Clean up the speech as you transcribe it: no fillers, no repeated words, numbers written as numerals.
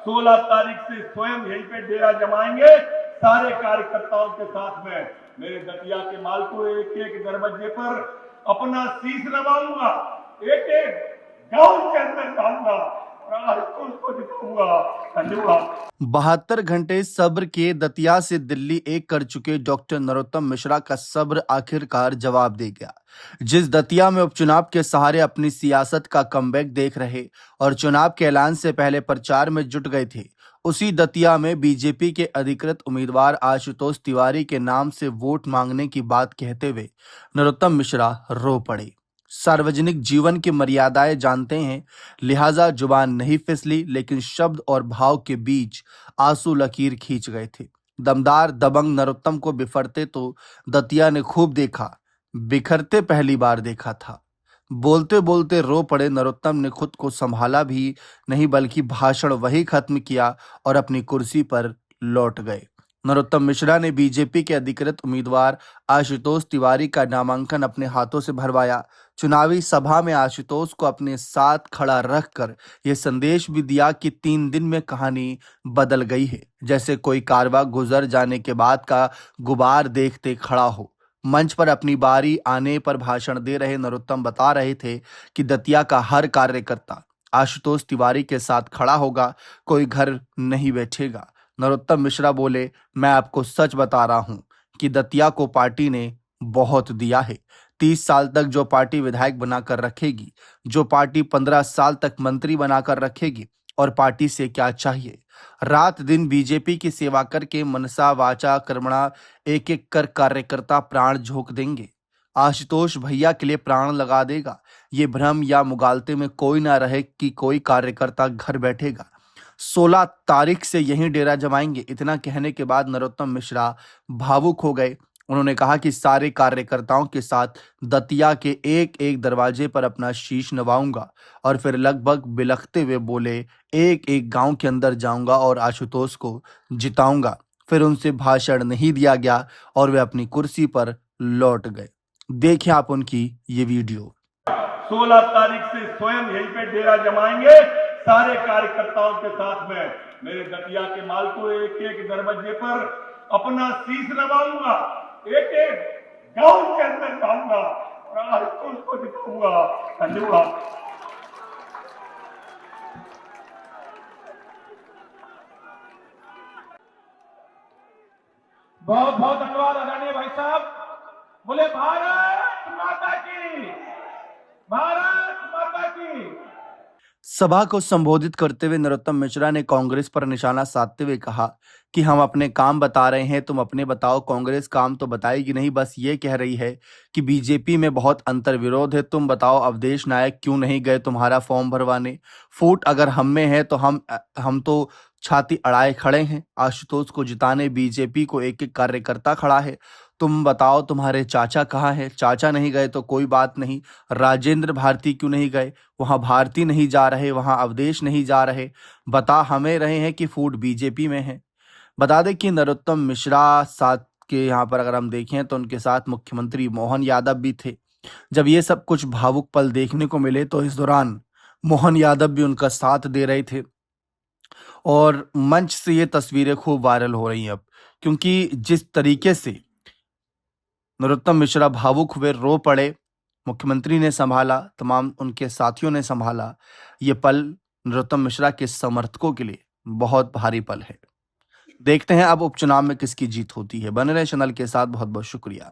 16 तारीख से स्वयं यहीं पे डेरा जमाएंगे सारे कार्यकर्ताओं के साथ में। मेरे दतिया के माल को एक एक दरवाजे पर अपना शीश नवाऊंगा, एक एक गांव के अंदर जाऊंगा और उसको जिताऊंगा। धन्यवाद। 72 घंटे सब्र के दतिया से दिल्ली एक कर चुके डॉक्टर नरोत्तम मिश्रा का सब्र आखिरकार जवाब दे गया। जिस दतिया में उपचुनाव के सहारे अपनी सियासत का कमबैक देख रहे और चुनाव के ऐलान से पहले प्रचार में जुट गए थे, उसी दतिया में बीजेपी के अधिकृत उम्मीदवार आशुतोष तिवारी के नाम से वोट मांगने की बात कहते हुए नरोत्तम मिश्रा रो पड़े। सार्वजनिक जीवन की मर्यादाएं जानते हैं, लिहाजा जुबान नहीं फिसली, लेकिन शब्द और भाव के बीच आंसू लकीर खींच गए थे। दमदार दबंग नरोत्तम को बिफरते तो दतिया ने खूब देखा, बिखरते पहली बार देखा था। बोलते बोलते रो पड़े नरोत्तम ने खुद को संभाला भी नहीं, बल्कि भाषण वही खत्म किया और अपनी कुर्सी पर लौट गए। नरोत्तम मिश्रा ने बीजेपी के अधिकृत उम्मीदवार आशुतोष तिवारी का नामांकन अपने हाथों से भरवाया। चुनावी सभा में आशुतोष को अपने साथ खड़ा रखकर यह संदेश भी दिया कि 3 दिन में कहानी बदल गई है, जैसे कोई कारवां गुजर जाने के बाद का गुबार देखते खड़ा हो। मंच पर अपनी बारी आने पर भाषण दे रहे नरोत्तम बता रहे थे कि दतिया का हर कार्यकर्ता आशुतोष तिवारी के साथ खड़ा होगा, कोई घर नहीं बैठेगा। नरोत्तम मिश्रा बोले, मैं आपको सच बता रहा हूं कि दतिया को पार्टी ने बहुत दिया है। 30 साल तक जो पार्टी विधायक बनाकर रखेगी, जो पार्टी 15 साल तक मंत्री बनाकर रखेगी, और पार्टी से क्या चाहिए। रात दिन बीजेपी की सेवा करके मनसा वाचा कर्मणा एक एक कर कार्यकर्ता प्राण झोंक देंगे। आशुतोष भैया के लिए प्राण लगा देगा। ये भ्रम या मुगालते में कोई ना रहे कि कोई कार्यकर्ता घर बैठेगा। 16 तारीख से यहीं डेरा जमाएंगे। इतना कहने के बाद नरोत्तम मिश्रा भावुक हो गए। उन्होंने कहा कि सारे कार्यकर्ताओं के साथ दतिया के एक एक दरवाजे पर अपना शीश नवाऊंगा, और फिर लगभग बिलखते हुए बोले, एक एक गांव के अंदर जाऊंगा और आशुतोष को जिताऊंगा। फिर उनसे भाषण नहीं दिया गया और वे अपनी कुर्सी पर लौट गए। देखिए आप उनकी ये वीडियो। 16 तारीख से स्वयं यहीं पे डेरा जमाएंगे सारे कार्यकर्ताओं के साथ में। मेरे दतिया के माल को एक एक दरवाजे पर अपना शीश नवाऊंगा, एक एक गांव के अंदर जाऊंगा और उसको जिताऊंगा। धन्यवाद। बहुत बहुत धन्यवाद आदरणीय भाई साहब। बोले भारत माता की, भारत माता की। सभा को संबोधित करते हुए नरोत्तम मिश्रा ने कांग्रेस पर निशाना साधते हुए कहा कि हम अपने काम बता रहे हैं, तुम अपने बताओ। कांग्रेस काम तो बताएगी नहीं, बस ये कह रही है कि बीजेपी में बहुत अंतर विरोध है। तुम बताओ अवधेश नायक क्यों नहीं गए तुम्हारा फॉर्म भरवाने? फूट अगर हम में है तो हम तो छाती अड़ाए खड़े हैं। आशुतोष को जिताने बीजेपी को एक एक कार्यकर्ता खड़ा है। तुम बताओ तुम्हारे चाचा कहाँ है? चाचा नहीं गए तो कोई बात नहीं, राजेंद्र भारती क्यों नहीं गए? वहां भारती नहीं जा रहे, वहां अवधेश नहीं जा रहे। बता हमें रहे हैं कि फूट बीजेपी में है। बता दें कि नरोत्तम मिश्रा साथ के यहाँ पर अगर हम देखें तो उनके साथ मुख्यमंत्री मोहन यादव भी थे। जब ये सब कुछ भावुक पल देखने को मिले तो इस दौरान मोहन यादव भी उनका साथ दे रहे थे, और मंच से ये तस्वीरें खूब वायरल हो रही हैं अब, क्योंकि जिस तरीके से नरोत्तम मिश्रा भावुक हुए, रो पड़े, मुख्यमंत्री ने संभाला, तमाम उनके साथियों ने संभाला। ये पल नरोत्तम मिश्रा के समर्थकों के लिए बहुत भारी पल है। देखते हैं अब उपचुनाव में किसकी जीत होती है। बने रहे चैनल के साथ। बहुत बहुत शुक्रिया।